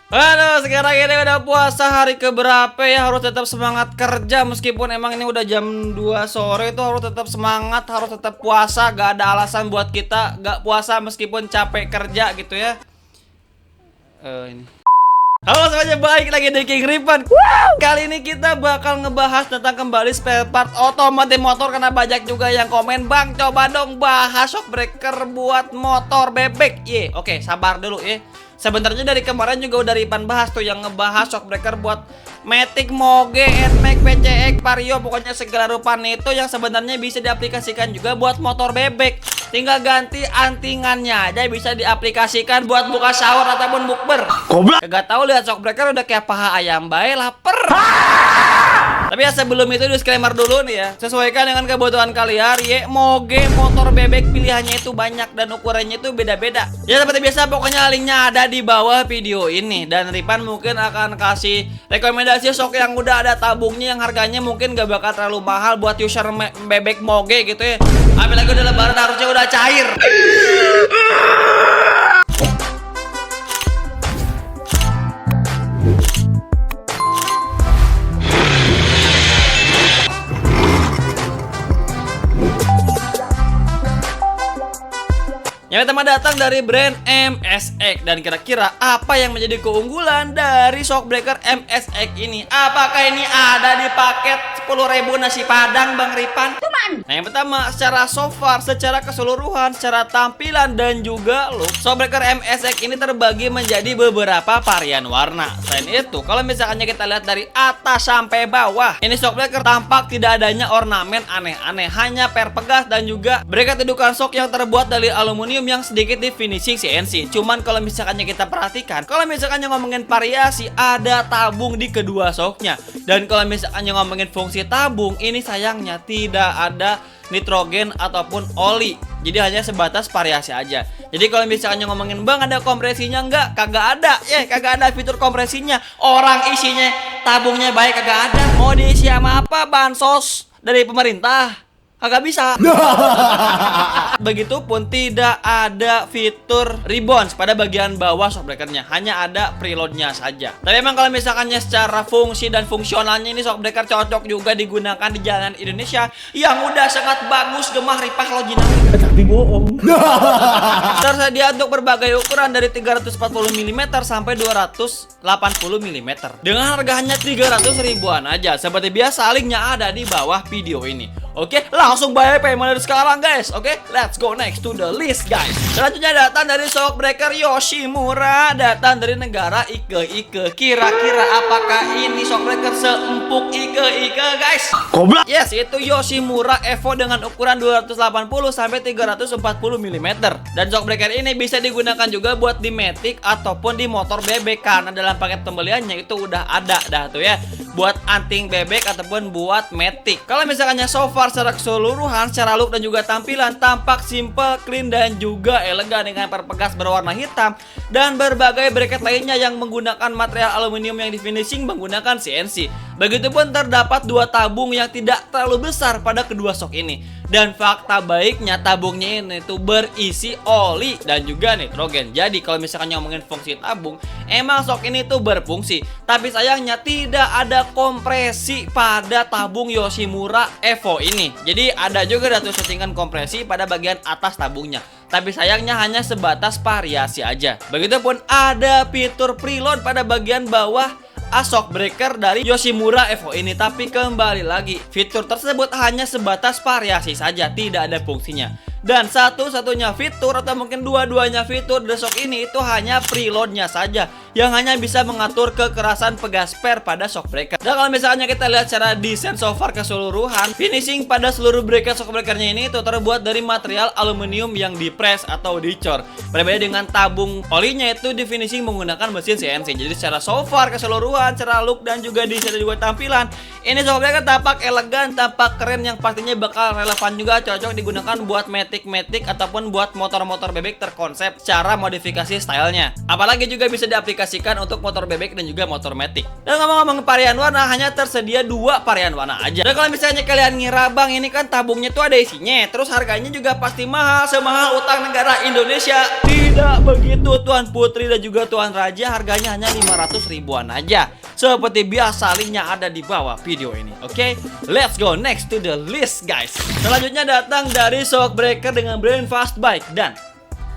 Aduh, sekarang ini udah puasa hari keberapa ya? Harus tetap semangat kerja meskipun emang ini udah jam 2 sore itu harus tetap semangat, harus tetap puasa. Gak ada alasan buat kita gak puasa meskipun capek kerja gitu ya. Ini. Halo semuanya, baik lagi di King Ripan. Kali ini kita bakal ngebahas tentang kembali spare part otomotif motor karena banyak juga yang komen, "Bang, coba dong bahas shock breaker buat motor bebek." Oke, sabar dulu ya. Sebenarnya dari kemarin juga udah Ripan bahas tuh yang ngebahas shock breaker buat Matic, Moge, Nmax, PCX, Vario, pokoknya segala rupa itu yang sebenarnya bisa diaplikasikan juga buat motor bebek. Tinggal ganti antingannya aja bisa diaplikasikan buat buka sahur ataupun bukber. Gak tahu lihat shock breaker udah kayak paha ayam bae, lapar. Tapi ya sebelum itu disclaimer dulu nih ya. Sesuaikan dengan kebutuhan kalian. Moge motor bebek pilihannya itu banyak dan ukurannya itu beda-beda. Ya seperti biasa pokoknya linknya ada di bawah video ini. Dan Ripan mungkin akan kasih rekomendasi shock yang udah ada tabungnya yang harganya mungkin gak bakal terlalu mahal buat user bebek Moge gitu ya. Apalagi udah lebaran harusnya udah cair. Yang pertama datang dari brand MSX. Dan kira-kira apa yang menjadi keunggulan dari shock breaker MSX ini? Apakah ini ada di paket 10.000 nasi padang Bang Ripan? Nah yang pertama, secara so far, secara keseluruhan, secara tampilan dan juga look, shock breaker MSX ini terbagi menjadi beberapa varian warna. Selain itu, kalau misalnya kita lihat dari atas sampai bawah, ini shock breaker tampak tidak adanya ornamen aneh-aneh, hanya per pegas dan juga bracket dudukan shock yang terbuat dari aluminium yang sedikit di finishing CNC. Cuman kalau misalkannya kita perhatikan, kalau misalkannya ngomongin variasi, ada tabung di kedua shocknya. Dan kalau misalkannya ngomongin fungsi tabung, ini sayangnya tidak ada nitrogen ataupun oli. Jadi hanya sebatas variasi aja. Jadi kalau misalkannya ngomongin, "Bang, ada kompresinya enggak?" Kagak ada. Kagak ada fitur kompresinya. Orang isinya tabungnya baik kagak ada. Mau diisi sama apa? Bansos dari pemerintah? Kagak bisa. Begitupun tidak ada fitur rebounds pada bagian bawah shock breakernya, hanya ada preloadnya saja. Tapi emang kalau misalkannya secara fungsi dan fungsionalnya ini shock breaker cocok juga digunakan di jalanan Indonesia yang udah sangat bagus, gemah ripah logina. Tapi bohong. Tersedia untuk berbagai ukuran dari 340 mm sampai 280 mm dengan harganya 300 ribuan aja. Seperti biasa linknya ada di bawah video ini. Oke, langsung bayar payment dari sekarang guys. Oke, let's go next to the list guys. Selanjutnya datang dari shock breaker Yoshimura, datang dari negara Ike-Ike. Kira-kira apakah ini shock breaker seempuk Ike-Ike guys? Goblok. Yes, itu Yoshimura Evo dengan ukuran 280 sampai 340 mm. Dan shock breaker ini bisa digunakan juga buat di Matic ataupun di motor bebek karena dalam paket pembeliannya itu udah ada dah tuh ya, buat anting bebek ataupun buat Matic. Kalau misalkannya so far secara keseluruhan, secara look dan juga tampilan tampak simple, clean dan juga elegan dengan perpegas berwarna hitam dan berbagai bracket lainnya yang menggunakan material aluminium yang di finishing menggunakan CNC. Begitupun terdapat dua tabung yang tidak terlalu besar pada kedua shock ini. Dan fakta baiknya tabungnya ini tuh berisi oli dan juga nitrogen. Jadi kalau misalkan ngomongin fungsi tabung, emang shock ini tuh berfungsi. Tapi sayangnya tidak ada kompresi pada tabung Yoshimura Evo ini. Jadi ada juga datu settingan kompresi pada bagian atas tabungnya. Tapi sayangnya hanya sebatas variasi aja. Begitupun ada fitur preload pada bagian bawah shock breaker dari Yoshimura Evo ini. Tapi kembali lagi, fitur tersebut hanya sebatas variasi saja, tidak ada fungsinya. Dan satu-satunya fitur atau mungkin dua-duanya fitur di shock ini itu hanya preloadnya saja, yang hanya bisa mengatur kekerasan pegas spare pada shock breaker. Dan kalau misalnya kita lihat secara desain so far keseluruhan, finishing pada seluruh bracket shock breakernya ini itu terbuat dari material aluminium yang di-press atau dicor. Berbeda dengan tabung olinya itu di finishing menggunakan mesin CNC. Jadi secara so far keseluruhan, secara look dan juga desain dan juga tampilan, ini shock breaker tampak elegan, tampak keren, yang pastinya bakal relevan juga cocok digunakan buat Matic metik ataupun buat motor-motor bebek terkonsep secara modifikasi stylenya. Apalagi juga bisa diaplikasikan untuk motor bebek dan juga motor metik. Dan ngomong-ngomong varian warna, hanya tersedia 2 varian warna aja. Dan kalau misalnya kalian ngira bang ini kan tabungnya tuh ada isinya, terus harganya juga pasti mahal, semahal utang negara Indonesia. Tidak begitu Tuan Putri dan juga Tuan Raja, harganya hanya 500 ribuan aja. Seperti biasa, linknya ada di bawah video ini. Oke, let's go next to the list guys. Selanjutnya datang dari Shockbreaker dengan brand Fastbike. Dan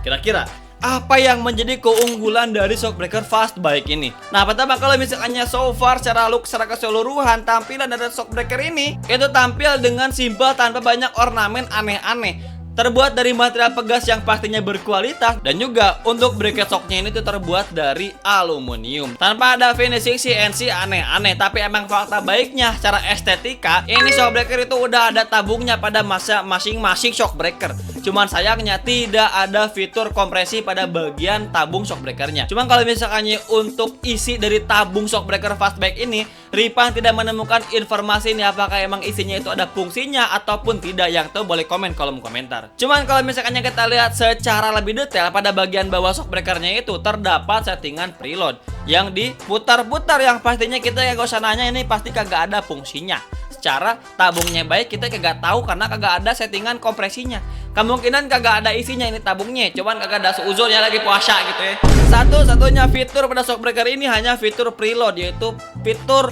kira-kira apa yang menjadi keunggulan dari Shockbreaker Fastbike ini? Nah, pertama kalau misalnya so far secara look, secara keseluruhan tampilan dari Shockbreaker ini itu tampil dengan simpel tanpa banyak ornamen aneh-aneh. Terbuat dari material pegas yang pastinya berkualitas, dan juga untuk bracket shocknya ini tuh terbuat dari aluminium tanpa ada finishing CNC aneh-aneh. Tapi emang fakta baiknya secara estetika ini Shockbreaker itu udah ada tabungnya pada masa masing-masing Shockbreaker. Cuman sayangnya tidak ada fitur kompresi pada bagian tabung Shockbreakernya. Cuman kalau misalkannya untuk isi dari tabung Shockbreaker Fastbike ini, Ripan tidak menemukan informasi nih apakah emang isinya itu ada fungsinya ataupun tidak. Yang tahu boleh komen kolom komentar. Cuman kalau misalkannya kita lihat secara lebih detail, pada bagian bawah Shockbreakernya itu terdapat settingan preload yang diputar-putar, yang pastinya kita yang gak usah nanya, ini pasti kagak ada fungsinya. Secara tabungnya baik, kita kagak tahu karena kagak ada settingan kompresinya. Kemungkinan kagak ada isinya ini tabungnya, cuman kagak ada seuzon ya, lagi puasa gitu ya. Satu-satunya fitur pada Shockbreaker ini hanya fitur preload, yaitu fitur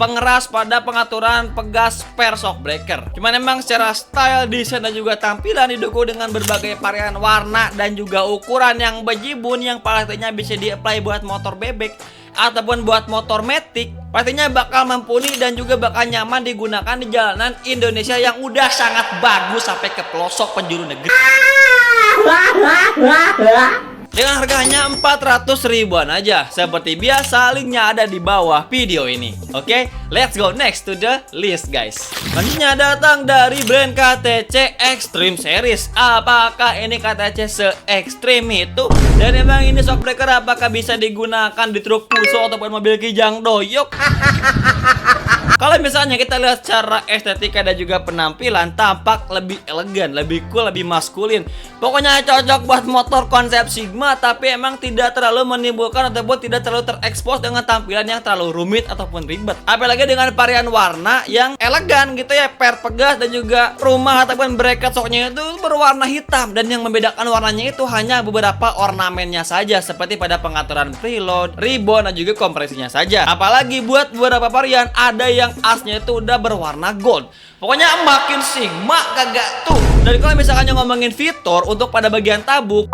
pengeras pada pengaturan pegas per Shockbreaker. Cuman emang secara style, desain dan juga tampilan didukung dengan berbagai varian warna dan juga ukuran yang bejibun, yang pastinya bisa di-apply buat motor bebek ataupun buat motor metik. Pastinya bakal mumpuni dan juga bakal nyaman digunakan di jalanan Indonesia yang udah sangat bagus sampai ke pelosok penjuru negeri. Dengan harganya 400 ribuan aja. Seperti biasa, linknya ada di bawah video ini. Oke, let's go next to the list guys. Selanjutnya datang dari brand KTC Extreme Series. Apakah ini KTC se-ekstrim itu? Dan emang ini Shockbreaker apakah bisa digunakan di truk Fuso ataupun mobil Kijang Doyok? Kalau misalnya kita lihat secara estetika dan juga penampilan, tampak lebih elegan, lebih cool, lebih maskulin. Pokoknya cocok buat motor konsep Sigma, tapi emang tidak terlalu menimbulkan ataupun tidak terlalu terekspos dengan tampilan yang terlalu rumit ataupun ribet. Apalagi dengan varian warna yang elegan gitu ya, per pegas, dan juga rumah ataupun bracket shocknya itu berwarna hitam. Dan yang membedakan warnanya itu hanya beberapa ornamennya saja, seperti pada pengaturan preload, ribbon, dan juga kompresinya saja. Apalagi buat beberapa varian ada yang asnya itu udah berwarna gold. Pokoknya makin Sigma kagak tuh. Dan kalau misalkan ngomongin fitur untuk pada bagian tabung,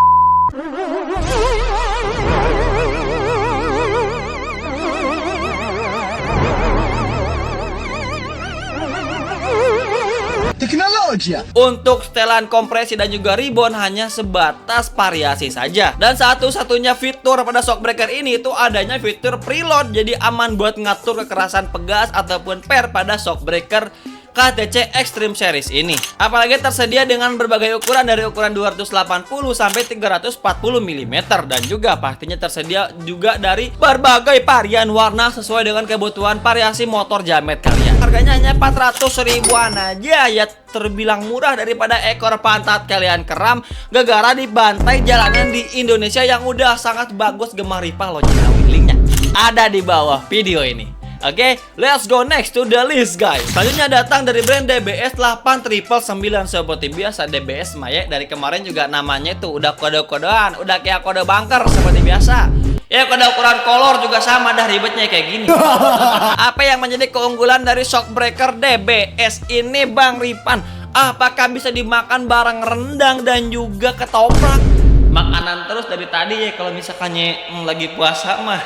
teknologi untuk setelan kompresi dan juga ribbon hanya sebatas variasi saja. Dan satu-satunya fitur pada Shockbreaker ini itu adanya fitur preload, jadi aman buat ngatur kekerasan pegas ataupun per pada Shockbreaker KTC Extreme Series ini. Apalagi tersedia dengan berbagai ukuran, dari ukuran 280 sampai 340 mm, dan juga pastinya tersedia juga dari berbagai varian warna sesuai dengan kebutuhan variasi motor jamet kalian. Harganya hanya 400 ribuan aja, ya terbilang murah daripada ekor pantat kalian keram gara-gara dibantai jalanan di Indonesia yang udah sangat bagus. Gemar Ripa loh, linknya ada di bawah video ini. Oke, let's go next to the list guys. Selanjutnya datang dari brand DBS 8999. Seperti biasa DBS Maya dari kemarin juga namanya tuh udah kode-kodean, udah kayak kode bunker seperti biasa. Ya kode ukuran kolor juga sama, dah ribetnya kayak gini. Apa yang menjadi keunggulan dari Shockbreaker DBS ini Bang Ripan? Apakah bisa dimakan bareng rendang dan juga ketoprak? Makanan terus dari tadi ya kalau misalkannya lagi puasa mah.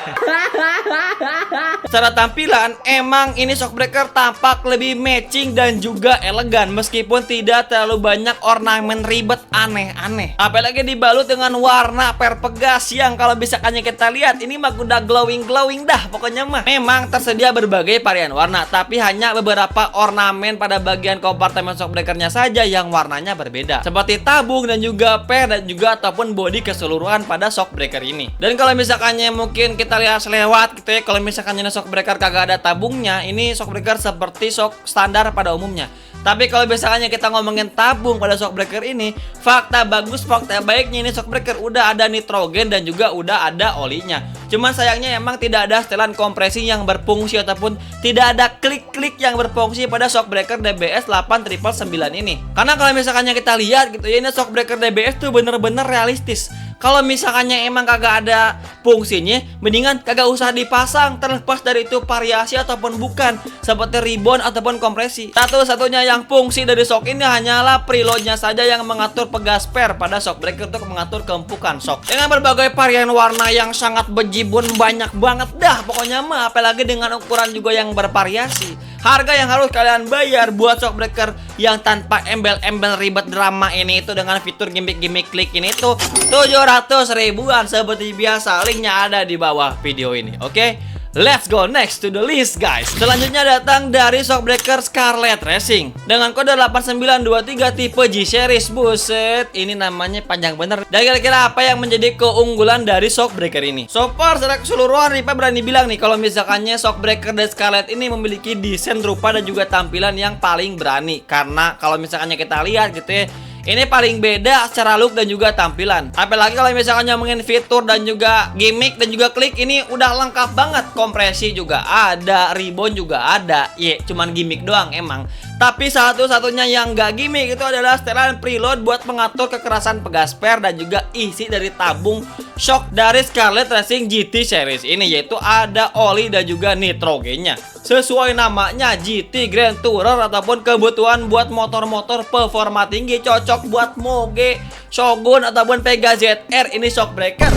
Secara tampilan emang ini Shockbreaker tampak lebih matching dan juga elegan, meskipun tidak terlalu banyak ornamen ribet aneh-aneh. Apalagi dibalut dengan warna per pegas yang kalau misalkannya kita lihat ini mah udah glowing dah pokoknya mah. Memang tersedia berbagai varian warna, tapi hanya beberapa ornamen pada bagian kompartemen Shockbreakernya saja yang warnanya berbeda, seperti tabung dan juga per dan juga ataupun bodi keseluruhan pada Shockbreaker ini. Dan kalau misalkannya mungkin kita lihat selewat gitu ya, kalau misalkannya Shockbreaker kagak ada tabungnya, ini Shockbreaker seperti shock standar pada umumnya. Tapi kalau misalnya kita ngomongin tabung pada shockbreaker ini, fakta bagus, fakta baiknya ini shockbreaker udah ada nitrogen dan juga udah ada olinya. Cuman sayangnya emang tidak ada setelan kompresi yang berfungsi ataupun tidak ada klik-klik yang berfungsi pada shockbreaker DBS 8999 ini. Karena kalau misalnya kita lihat gitu ya, ini shockbreaker DBS tuh bener-bener realistis. Kalau misalkannya emang kagak ada fungsinya, mendingan kagak usah dipasang, terlepas dari itu variasi ataupun bukan, seperti ribbon ataupun kompresi. Satu-satunya yang fungsi dari shock ini hanyalah preloadnya saja yang mengatur pegasper pada shockbreaker untuk mengatur keempukan shock. Dengan berbagai varian warna yang sangat bejibun, banyak banget dah pokoknya mah, apalagi dengan ukuran juga yang bervariasi. Harga yang harus kalian bayar buat shockbreaker yang tanpa embel-embel ribet drama ini itu dengan fitur gimmick-gimmick klik ini tuh 700 ribuan seperti biasa. Linknya ada di bawah video ini. Oke, let's go next to the list guys. Selanjutnya datang dari shockbreaker Scarlet Racing dengan kode 8923 tipe G series. Buset, ini namanya panjang bener. Dan kira-kira apa yang menjadi keunggulan dari shockbreaker ini? So far secara keseluruhan Ripa berani bilang nih kalau misalkannya shockbreaker dari Scarlet ini memiliki desain rupa dan juga tampilan yang paling berani. Karena kalau misalkannya kita lihat gitu ya, ini paling beda secara look dan juga tampilan. Apalagi kalau misalkan ngomongin fitur dan juga gimmick dan juga klik, ini udah lengkap banget. Kompresi juga ada, ribbon juga ada. Cuman gimmick doang emang. Tapi satu-satunya yang gak gimmick itu adalah setelan preload buat mengatur kekerasan pegasper dan juga isi dari tabung shock dari Scarlet Racing GT series ini, yaitu ada oli dan juga nitrogennya. Sesuai namanya GT Grand Tourer ataupun kebutuhan buat motor-motor performa tinggi, cocok buat Moge, Shogun ataupun Pega ZR ini shockbreaker.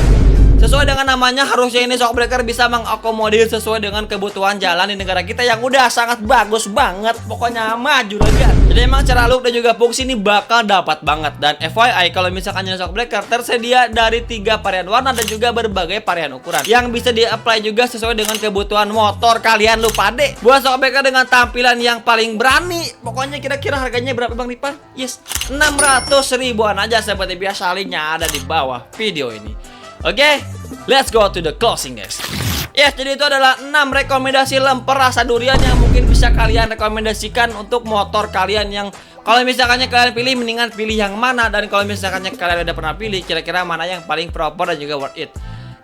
Sesuai dengan namanya, harusnya ini shockbreaker bisa mengakomodir sesuai dengan kebutuhan jalan di negara kita yang udah sangat bagus banget. Pokoknya maju aja. Jadi emang cara look dan juga fungsi ini bakal dapat banget. Dan FYI, kalau misalkan shockbreaker tersedia dari 3 varian warna dan juga berbagai varian ukuran yang bisa di-apply juga sesuai dengan kebutuhan motor kalian. Lupa deh buat shockbreaker dengan tampilan yang paling berani. Pokoknya kira-kira harganya berapa Bang Ripan? Yes, 600 ribuan aja seperti biasa. Linknya ada di bawah video ini. Oke, let's go to the closing guys. Yes, jadi itu adalah 6 rekomendasi lemper rasa durian yang mungkin bisa kalian rekomendasikan untuk motor kalian yang kalau misalkannya kalian pilih, mendingan pilih yang mana. Dan kalau misalkannya kalian udah pernah pilih, kira-kira mana yang paling proper dan juga worth it.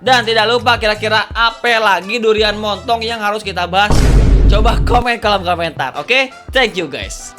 Dan tidak lupa kira-kira apa lagi durian montong yang harus kita bahas. Coba komen kolom komentar, oke? Thank you guys.